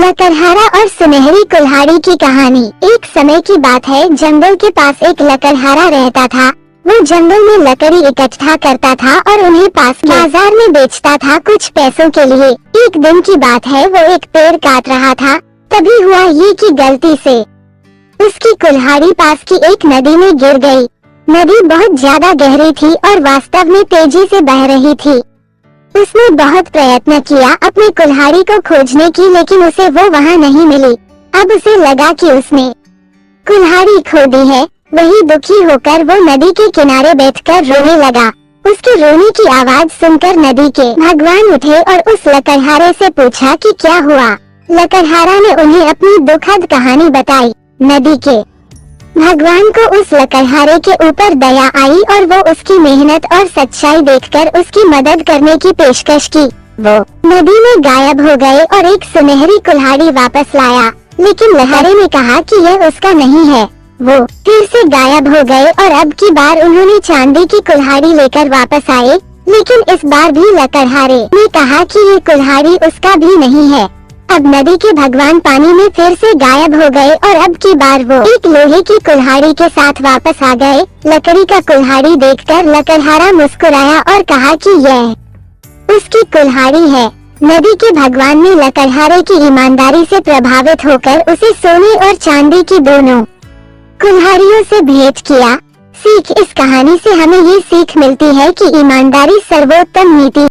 लकड़हारा और सुनहरी कुल्हाड़ी की कहानी। एक समय की बात है, जंगल के पास एक लकड़हारा रहता था। वो जंगल में लकड़ी इकट्ठा करता था और उन्हें पास बाजार में बेचता था कुछ पैसों के लिए। एक दिन की बात है, वो एक पेड़ काट रहा था, तभी हुआ ये कि गलती से उसकी कुल्हाड़ी पास की एक नदी में गिर गई। नदी बहुत ज्यादा गहरी थी और वास्तव में तेजी से बह रही थी। उसने बहुत प्रयत्न किया अपनी कुल्हाड़ी को खोजने की, लेकिन उसे वो वहाँ नहीं मिली। अब उसे लगा कि उसने कुल्हाड़ी खो दी है। वही दुखी होकर वो नदी के किनारे बैठकर रोने लगा। उसके रोने की आवाज सुनकर नदी के भगवान उठे और उस लकड़हारे से पूछा कि क्या हुआ। लकड़हारा ने उन्हें अपनी दुखद कहानी बताई। नदी के भगवान को उस लकड़हारे के ऊपर दया आई और वो उसकी मेहनत और सच्चाई देखकर उसकी मदद करने की पेशकश की। वो नदी में गायब हो गए और एक सुनहरी कुल्हाड़ी वापस लाया, लेकिन लहरे ने कहा कि यह उसका नहीं है। वो फिर से गायब हो गए और अब की बार उन्होंने चांदी की कुल्हाड़ी लेकर वापस आए, लेकिन इस बार भी लकड़हारे ने कहा कि ये कुल्हाड़ी उसका भी नहीं है। अब नदी के भगवान पानी में फिर से गायब हो गए और अब की बार वो एक लोहे की कुल्हाड़ी के साथ वापस आ गए। लकड़ी का कुल्हाड़ी देखकर लकड़हारा मुस्कुराया और कहा कि यह उसकी कुल्हाड़ी है। नदी के भगवान ने लकड़हारे की ईमानदारी से प्रभावित होकर उसे सोने और चांदी की दोनों कुल्हाड़ियों से भेंट किया। सीख, इस कहानी से हमें ये सीख मिलती है कि ईमानदारी सर्वोत्तम नीति